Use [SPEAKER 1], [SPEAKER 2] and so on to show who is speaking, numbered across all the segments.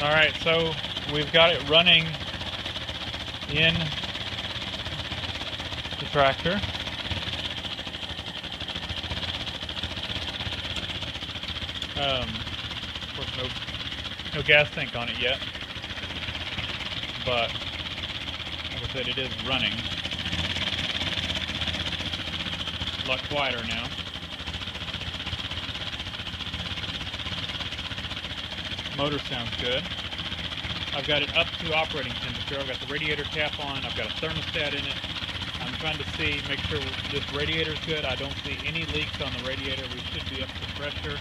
[SPEAKER 1] Alright, so we've got it running in the tractor. Of course, no gas tank on it yet, but like I said, it is running. A lot quieter now. Motor sounds good. I've got it up to operating temperature. I've got the radiator cap on. I've got a thermostat in it. I'm trying to make sure this radiator's good. I don't see any leaks on the radiator. We should be up to pressure.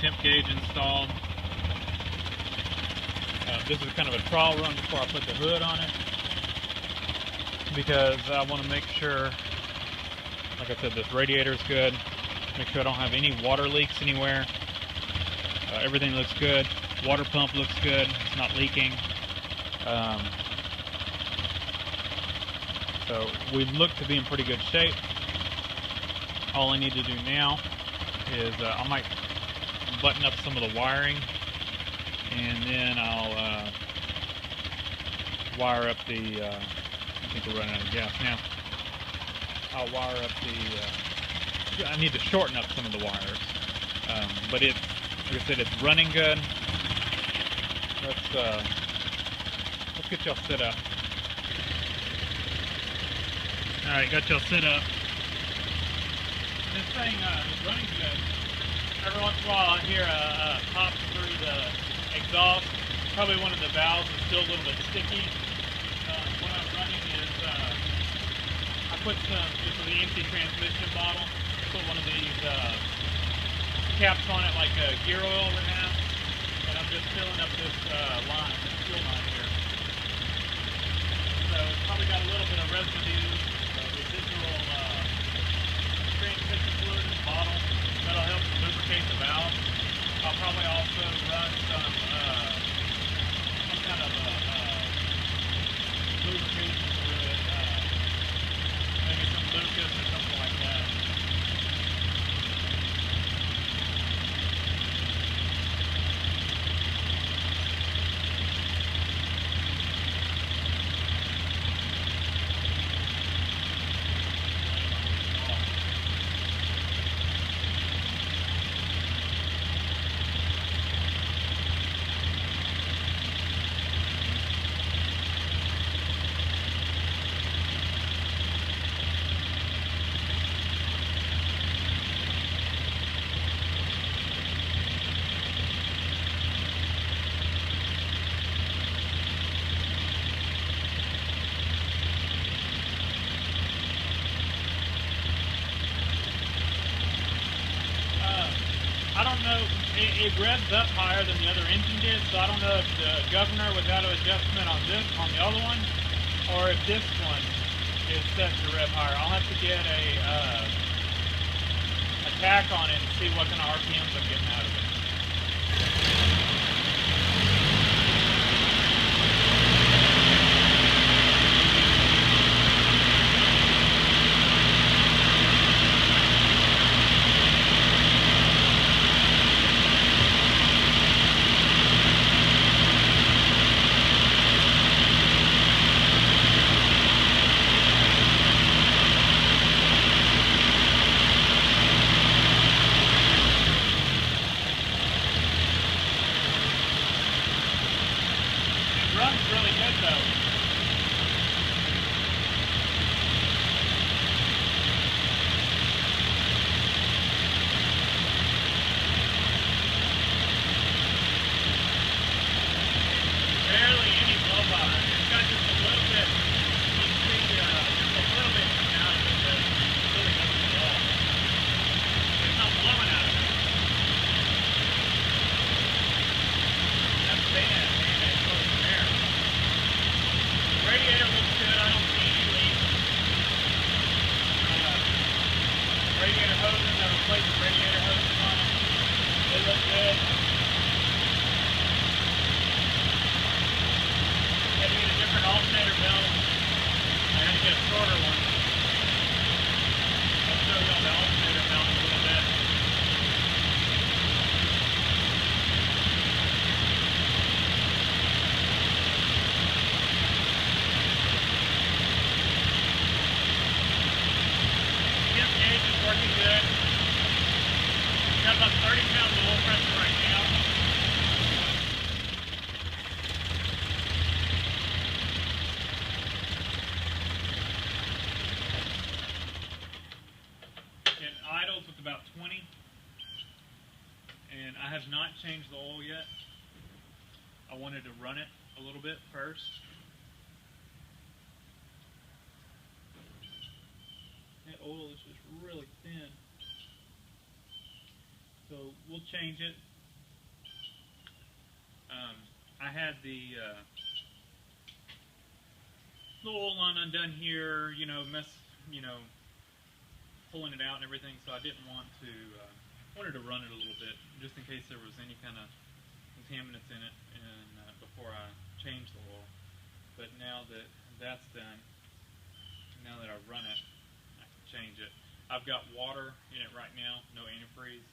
[SPEAKER 1] Temp gauge installed. This is kind of a trial run before I put the hood on it, because I want to make sure, like I said, this radiator is good. Make sure I don't have any water leaks anywhere. Everything looks good. Water pump looks good. It's not leaking. So we look to be in pretty good shape. All I need to do now is I might button up some of the wiring, and then I'll wire up the, I think we're running out of gas now. I'll wire up the, I need to shorten up some of the wires. But it's, like I said, it's running good. Let's get y'all set up. Alright, got y'all set up. This thing is running good. Every once in a while I hear a pop through the exhaust. Probably one of the valves is still a little bit sticky. What I'm running is, I put just the empty transmission bottle, put one of these caps on it like a gear oil would have, and I'm just filling up this line, this fuel line here. So it's probably got a little bit of residual transmission fluid in the bottle. That'll help lubricate the valve. I'll probably also run some kind of lubrication fluid, maybe some Lucas or something like that. I don't know, it revs up higher than the other engine did, so I don't know if the governor was out of adjustment on the other one, or if this one is set to rev higher. I'll have to get a tack on it and see what kind of RPMs I'm getting out of it. about 30 pounds of oil pressure right now. It idles with about 20. And I have not changed the oil yet. I wanted to run it a little bit first. That oil is just really thin. So we'll change it. I had the oil line undone here, pulling it out and everything, so I didn't want to, wanted to run it a little bit, just in case there was any kind of contaminants in it and before I changed the oil. But now that that's done, now that I've run it, I can change it. I've got water in it right now, no antifreeze.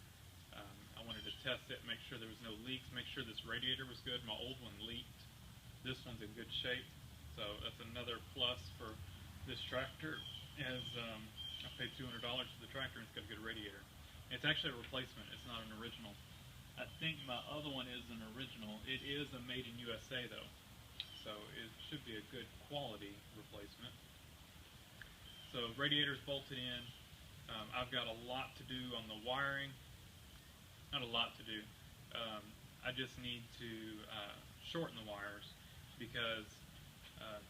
[SPEAKER 1] I wanted to test it, make sure there was no leaks, make sure this radiator was good. My old one leaked. This one's in good shape, so that's another plus for this tractor. As I paid $200 for the tractor, and it's got a good radiator. It's actually a replacement. It's not an original. I think my other one is an original. It is a made in USA though, so it should be a good quality replacement. So radiator's bolted in. I've got a lot to do on the wiring. Not a lot to do. I just need to shorten the wires because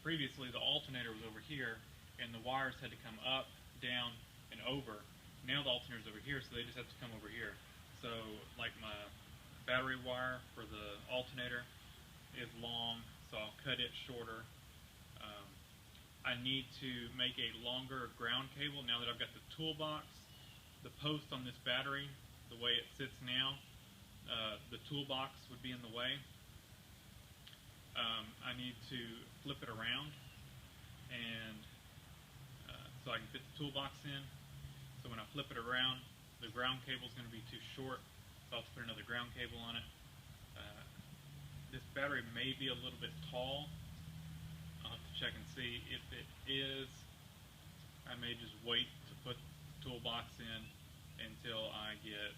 [SPEAKER 1] previously the alternator was over here and the wires had to come up, down, and over. Now the alternator's over here, so they just have to come over here. So like my battery wire for the alternator is long, so I'll cut it shorter. I need to make a longer ground cable now that I've got the toolbox. The post on this battery, the way it sits now, the toolbox would be in the way. I need to flip it around and so I can fit the toolbox in. So when I flip it around, the ground cable is going to be too short, so I'll have to put another ground cable on it. This battery may be a little bit tall. I'll have to check and see. If it is, I may just wait to put the toolbox in until I get,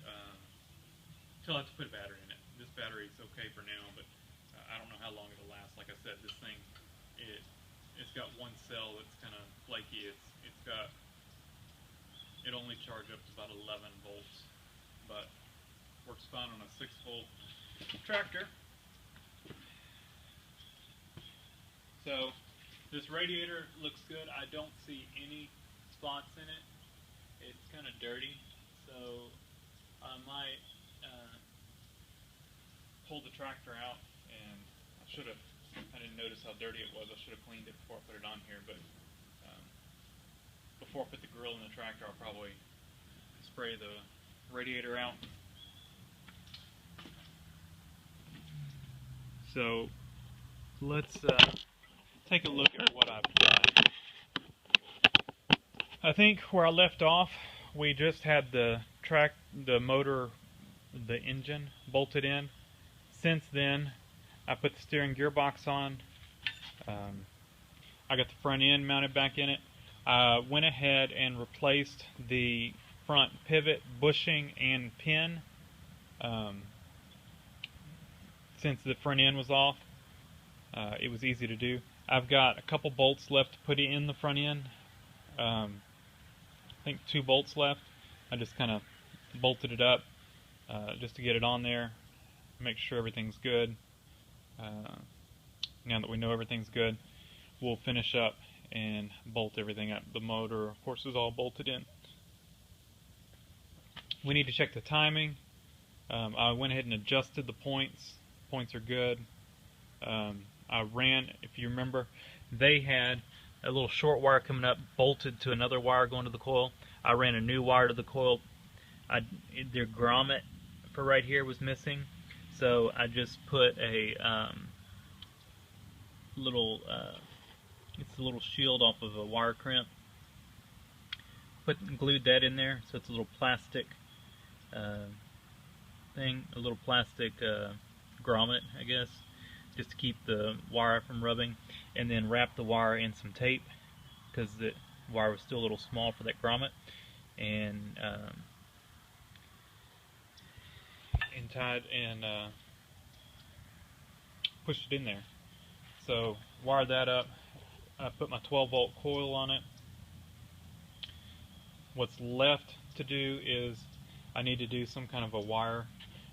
[SPEAKER 1] until I have to put a battery in it. This battery is okay for now, but I don't know how long it'll last. Like I said, this thing, it's got one cell that's kind of flaky. It'll only charge up to about 11 volts, but works fine on a 6-volt tractor. So this radiator looks good. I don't see any spots in it. It's kind of dirty, so I might pull the tractor out, and I didn't notice how dirty it was. I should have cleaned it before I put it on here, but before I put the grill in the tractor, I'll probably spray the radiator out. So let's take a look at what I've done. I think where I left off, we just had the motor, the engine bolted in. Since then, I put the steering gearbox on. I got the front end mounted back in it. I went ahead and replaced the front pivot, bushing, and pin since the front end was off. It was easy to do. I've got a couple bolts left to put in the front end. I think 2 bolts left. I just kind of bolted it up just to get it on there, make sure everything's good. Now that we know everything's good, we'll finish up and bolt everything up. The motor, of course, is all bolted in. We need to check the timing. I went ahead and adjusted the points. Points are good. I ran, if you remember, they had a little short wire coming up bolted to another wire going to the coil. I ran a new wire to the coil. Their grommet for right here was missing, so I just put a it's a little shield off of a wire crimp. Glued that in there, so it's a little plastic thing, a little plastic grommet, I guess, just to keep the wire from rubbing, and then wrap the wire in some tape because the wire was still a little small for that grommet, and
[SPEAKER 2] and tied and pushed it in there. So wired that up. I put my 12-volt coil on it. What's left to do is I need to do some kind of a wire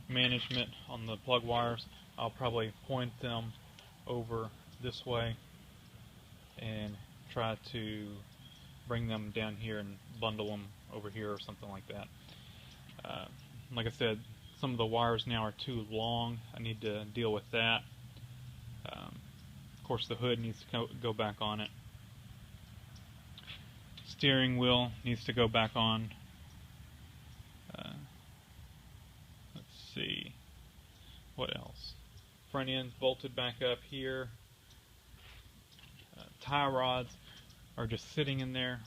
[SPEAKER 2] management on the plug wires. I'll probably point them over this way and try to bring them down here and bundle them over here or something like that. Like I said, some of the wires now are too long. I need to deal with that. Of course, the hood needs to go back on it. Steering wheel needs to go back on. Let's see, what else? Front end's bolted back up here. Tie rods are just sitting in there.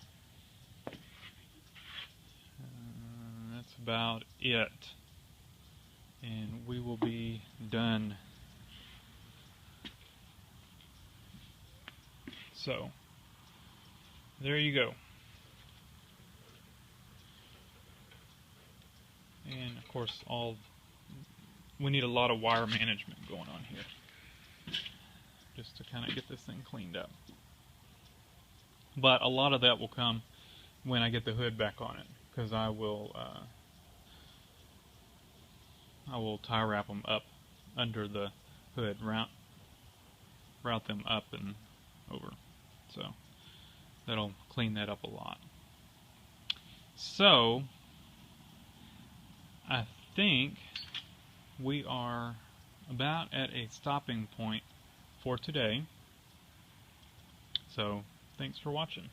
[SPEAKER 2] That's about it. And we will be done. So, there you go. And of course, we need a lot of wire management going on here, just to kind of get this thing cleaned up. But a lot of that will come when I get the hood back on it, because I will tie wrap them up under the hood, route them up and over. So that'll clean that up a lot. So I think we are about at a stopping point for today. So thanks for watching.